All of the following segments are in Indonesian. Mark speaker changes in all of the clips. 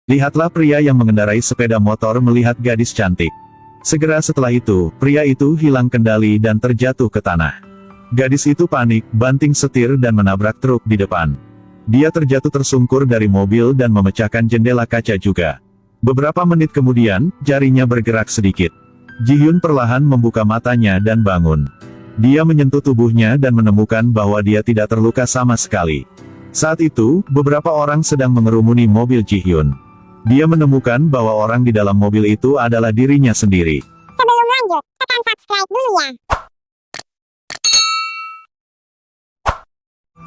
Speaker 1: Lihatlah pria yang mengendarai sepeda motor melihat gadis cantik. Segera setelah itu, pria itu hilang kendali dan terjatuh ke tanah. Gadis itu panik, banting setir dan menabrak truk di depan. Dia terjatuh tersungkur dari mobil dan memecahkan jendela kaca juga. Beberapa menit kemudian, jarinya bergerak sedikit. Ji-hyun perlahan membuka matanya dan bangun. Dia menyentuh tubuhnya dan menemukan bahwa dia tidak terluka sama sekali. Saat itu, beberapa orang sedang mengerumuni mobil Ji-hyun. Dia menemukan bahwa orang di dalam mobil itu adalah dirinya sendiri.
Speaker 2: Sebelum lanjut, tekan subscribe dulu ya.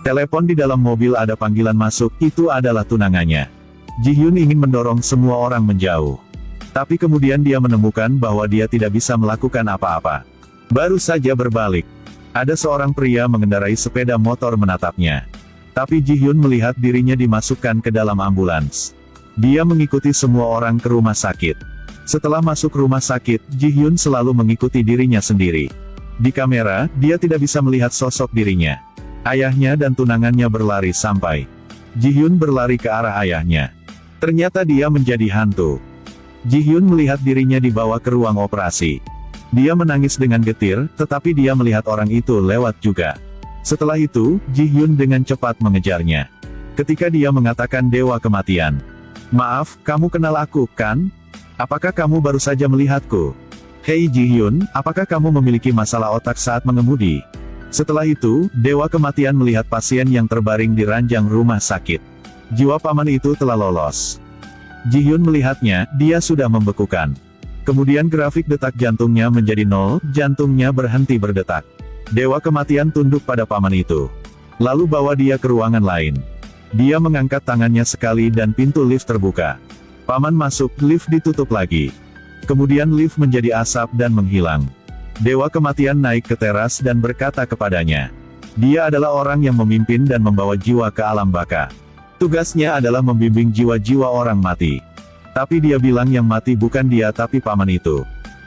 Speaker 1: Telepon di dalam mobil ada panggilan masuk, itu adalah tunangannya. Ji-hyun ingin mendorong semua orang menjauh. Tapi kemudian dia menemukan bahwa dia tidak bisa melakukan apa-apa. Baru saja berbalik. Ada seorang pria mengendarai sepeda motor menatapnya. Tapi Ji-hyun melihat dirinya dimasukkan ke dalam ambulans. Dia mengikuti semua orang ke rumah sakit. Setelah masuk rumah sakit, Ji-hyun selalu mengikuti dirinya sendiri. Di kamera, dia tidak bisa melihat sosok dirinya. Ayahnya dan tunangannya berlari sampai. Ji-hyun berlari ke arah ayahnya. Ternyata dia menjadi hantu. Ji-hyun melihat dirinya dibawa ke ruang operasi. Dia menangis dengan getir, tetapi dia melihat orang itu lewat juga. Setelah itu, Ji-hyun dengan cepat mengejarnya. Ketika dia mengatakan dewa kematian. Maaf, kamu kenal aku, kan? Apakah kamu baru saja melihatku? Hei Ji-hyun, apakah kamu memiliki masalah otak saat mengemudi? Setelah itu, dewa kematian melihat pasien yang terbaring di ranjang rumah sakit. Jiwa paman itu telah lolos. Ji-hyun melihatnya, dia sudah membekukan. Kemudian grafik detak jantungnya menjadi 0, jantungnya berhenti berdetak. Dewa kematian tunduk pada paman itu. Lalu bawa dia ke ruangan lain. Dia mengangkat tangannya sekali dan pintu lift terbuka. Paman masuk, lift ditutup lagi. Kemudian lift menjadi asap dan menghilang. Dewa kematian naik ke teras dan berkata kepadanya. Dia adalah orang yang memimpin dan membawa jiwa ke alam baka. Tugasnya adalah membimbing jiwa-jiwa orang mati. Tapi dia bilang yang mati bukan dia tapi paman itu.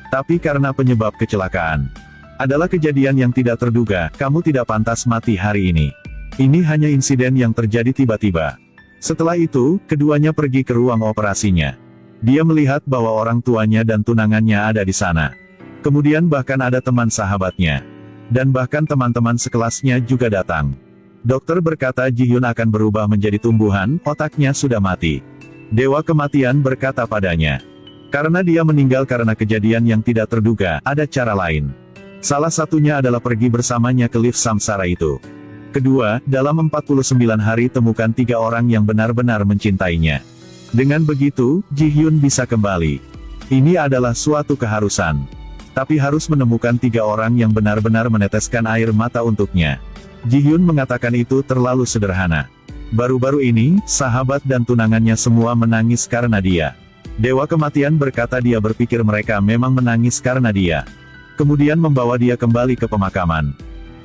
Speaker 1: Tapi karena penyebab kecelakaan adalah kejadian yang tidak terduga, kamu tidak pantas mati hari ini. Ini hanya insiden yang terjadi tiba-tiba. Setelah itu, keduanya pergi ke ruang operasinya. Dia melihat bahwa orang tuanya dan tunangannya ada di sana. Kemudian bahkan ada teman sahabatnya. Dan bahkan teman-teman sekelasnya juga datang. Dokter berkata Ji-hyun akan berubah menjadi tumbuhan, otaknya sudah mati. Dewa kematian berkata padanya. Karena dia meninggal karena kejadian yang tidak terduga, ada cara lain. Salah satunya adalah pergi bersamanya ke lift samsara itu. Kedua, dalam 49 hari temukan 3 orang yang benar-benar mencintainya. Dengan begitu, Ji-hyun bisa kembali. Ini adalah suatu keharusan. Tapi harus menemukan 3 orang yang benar-benar meneteskan air mata untuknya. Ji-hyun mengatakan itu terlalu sederhana. Baru-baru ini, sahabat dan tunangannya semua menangis karena dia. Dewa kematian berkata dia berpikir mereka memang menangis karena dia. Kemudian membawa dia kembali ke pemakaman.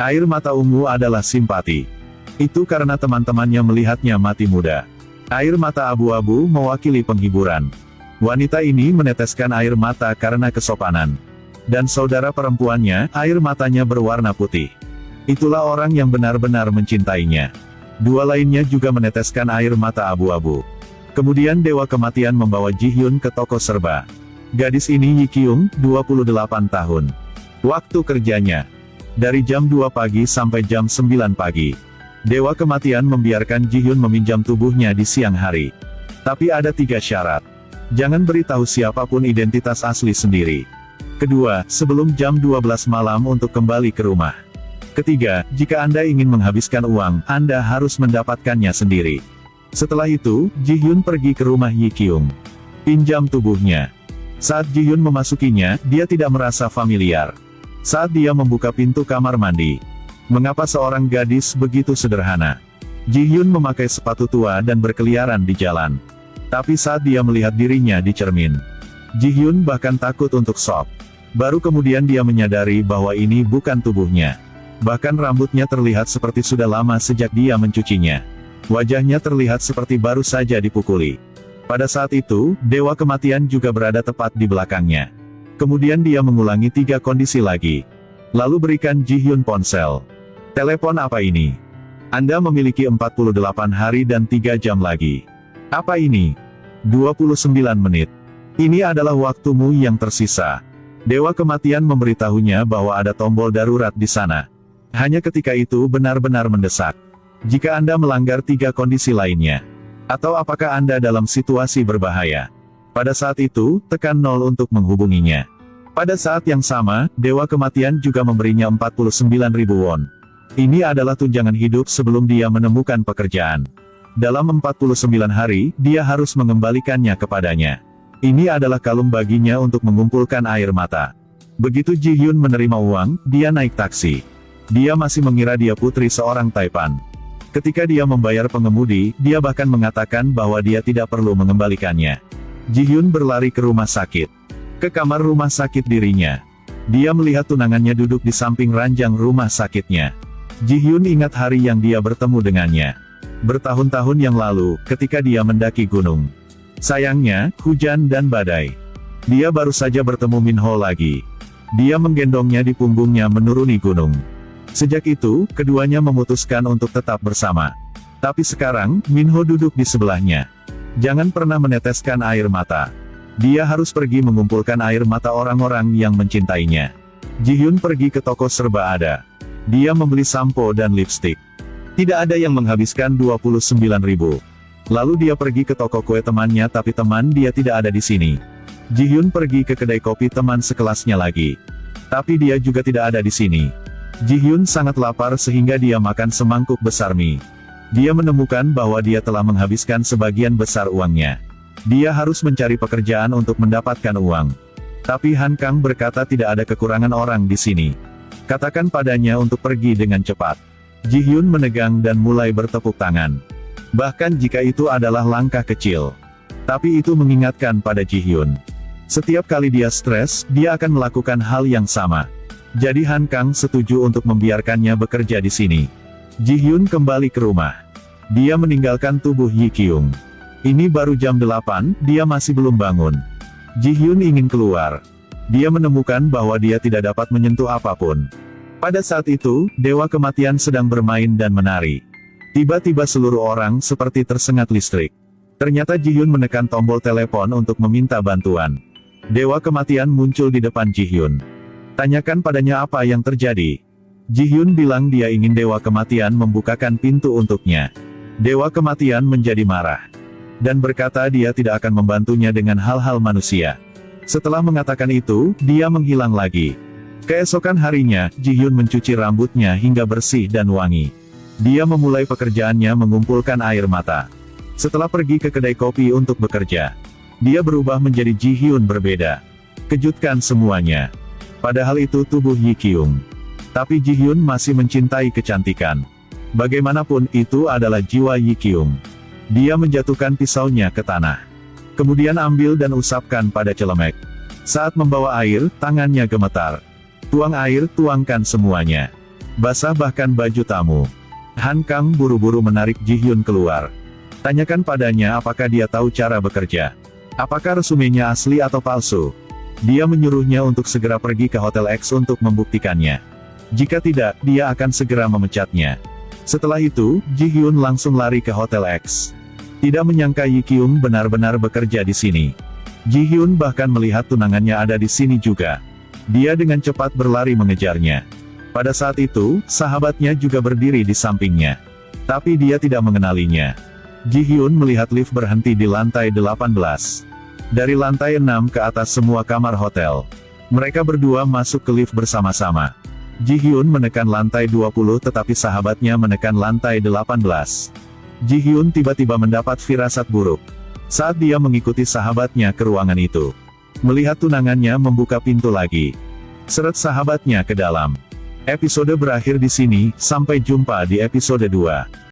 Speaker 1: Air mata ungu adalah simpati. Itu karena teman-temannya melihatnya mati muda. Air mata abu-abu mewakili penghiburan. Wanita ini meneteskan air mata karena kesopanan. Dan saudara perempuannya, air matanya berwarna putih. Itulah orang yang benar-benar mencintainya. 2 lainnya juga meneteskan air mata abu-abu. Kemudian dewa kematian membawa Ji-hyun ke toko serba. Gadis ini Yi Kyung, 28 tahun. Waktu kerjanya dari jam 2 pagi sampai jam 9 pagi. Dewa kematian membiarkan Ji-hyun meminjam tubuhnya di siang hari. Tapi ada 3 syarat. Jangan beritahu siapapun identitas asli sendiri. Kedua, sebelum jam 12 malam untuk kembali ke rumah. Ketiga, jika Anda ingin menghabiskan uang, Anda harus mendapatkannya sendiri. Setelah itu, Ji-hyun pergi ke rumah Yi Kyung. Pinjam tubuhnya. Saat Ji-hyun memasukinya, dia tidak merasa familiar. Saat dia membuka pintu kamar mandi. Mengapa seorang gadis begitu sederhana? Ji-hyun memakai sepatu tua dan berkeliaran di jalan. Tapi saat dia melihat dirinya di cermin, Ji-hyun bahkan takut untuk shock. Baru kemudian dia menyadari bahwa ini bukan tubuhnya. Bahkan rambutnya terlihat seperti sudah lama sejak dia mencucinya. Wajahnya terlihat seperti baru saja dipukuli. Pada saat itu, dewa kematian juga berada tepat di belakangnya. Kemudian dia mengulangi 3 kondisi lagi. Lalu berikan Ji-hyun ponsel. Telepon apa ini? Anda memiliki 48 hari dan 3 jam lagi. Apa ini? 29 menit. Ini adalah waktumu yang tersisa. Dewa Kematian memberitahunya bahwa ada tombol darurat di sana. Hanya ketika itu benar-benar mendesak. Jika Anda melanggar 3 kondisi lainnya. Atau apakah Anda dalam situasi berbahaya? Pada saat itu, tekan 0 untuk menghubunginya. Pada saat yang sama, Dewa Kematian juga memberinya 49.000 won. Ini adalah tunjangan hidup sebelum dia menemukan pekerjaan. Dalam 49 hari, dia harus mengembalikannya kepadanya. Ini adalah kalung baginya untuk mengumpulkan air mata. Begitu Ji Hyun menerima uang, dia naik taksi. Dia masih mengira dia putri seorang Taipan. Ketika dia membayar pengemudi, dia bahkan mengatakan bahwa dia tidak perlu mengembalikannya. Ji Hyun berlari ke rumah sakit. Ke kamar rumah sakit dirinya. Dia melihat tunangannya duduk di samping ranjang rumah sakitnya. Ji Hyun ingat hari yang dia bertemu dengannya. Bertahun-tahun yang lalu, ketika dia mendaki gunung. Sayangnya, hujan dan badai. Dia baru saja bertemu Min Ho lagi. Dia menggendongnya di punggungnya menuruni gunung. Sejak itu, keduanya memutuskan untuk tetap bersama. Tapi sekarang, Min Ho duduk di sebelahnya. Jangan pernah meneteskan air mata. Dia harus pergi mengumpulkan air mata orang-orang yang mencintainya. Ji Hyun pergi ke toko serba ada. Dia membeli sampo dan lipstik. Tidak ada yang menghabiskan 29.000. Lalu dia pergi ke toko kue temannya tapi teman dia tidak ada di sini. Ji Hyun pergi ke kedai kopi teman sekelasnya lagi. Tapi dia juga tidak ada di sini. Ji Hyun sangat lapar sehingga dia makan semangkuk besar mie. Dia menemukan bahwa dia telah menghabiskan sebagian besar uangnya. Dia harus mencari pekerjaan untuk mendapatkan uang. Tapi Han Kang berkata tidak ada kekurangan orang di sini. Katakan padanya untuk pergi dengan cepat. Ji Hyun menegang dan mulai bertepuk tangan. Bahkan jika itu adalah langkah kecil. Tapi itu mengingatkan pada Ji Hyun. Setiap kali dia stres, dia akan melakukan hal yang sama. Jadi Han Kang setuju untuk membiarkannya bekerja di sini. Ji Hyun kembali ke rumah. Dia meninggalkan tubuh Yi Kyung. Ini baru jam 8, dia masih belum bangun. Ji Hyun ingin keluar. Dia menemukan bahwa dia tidak dapat menyentuh apapun. Pada saat itu, Dewa Kematian sedang bermain dan menari. Tiba-tiba seluruh orang seperti tersengat listrik. Ternyata Ji Hyun menekan tombol telepon untuk meminta bantuan. Dewa Kematian muncul di depan Ji Hyun. Tanyakan padanya apa yang terjadi. Ji Hyun bilang dia ingin Dewa Kematian membukakan pintu untuknya. Dewa Kematian menjadi marah. Dan berkata dia tidak akan membantunya dengan hal-hal manusia. Setelah mengatakan itu, dia menghilang lagi. Keesokan harinya, Ji Hyun mencuci rambutnya hingga bersih dan wangi. Dia memulai pekerjaannya mengumpulkan air mata. Setelah pergi ke kedai kopi untuk bekerja, dia berubah menjadi Ji Hyun berbeda. Kejutkan semuanya. Padahal itu tubuh Yi Kyung. Tapi Ji Hyun masih mencintai kecantikan. Bagaimanapun itu adalah jiwa Yi Kyung. Dia menjatuhkan pisaunya ke tanah. Kemudian ambil dan usapkan pada celemek. Saat membawa air, tangannya gemetar. Tuang air, tuangkan semuanya. Basah bahkan baju tamu. Han Kang buru-buru menarik Ji Hyun keluar. Tanyakan padanya apakah dia tahu cara bekerja. Apakah resumenya asli atau palsu. Dia menyuruhnya untuk segera pergi ke Hotel X untuk membuktikannya. Jika tidak, dia akan segera memecatnya. Setelah itu, Ji Hyun langsung lari ke Hotel X. Tidak menyangka Yi Kyung benar-benar bekerja di sini. Ji Hyun bahkan melihat tunangannya ada di sini juga. Dia dengan cepat berlari mengejarnya. Pada saat itu, sahabatnya juga berdiri di sampingnya. Tapi dia tidak mengenalinya. Ji Hyun melihat lift berhenti di lantai 18. Dari lantai 6 ke atas semua kamar hotel. Mereka berdua masuk ke lift bersama-sama. Ji Hyun menekan lantai 20 tetapi sahabatnya menekan lantai 18. Ji Hyun tiba-tiba mendapat firasat buruk. Saat dia mengikuti sahabatnya ke ruangan itu. Melihat tunangannya membuka pintu lagi. Seret sahabatnya ke dalam. Episode berakhir di sini, sampai jumpa di episode 2.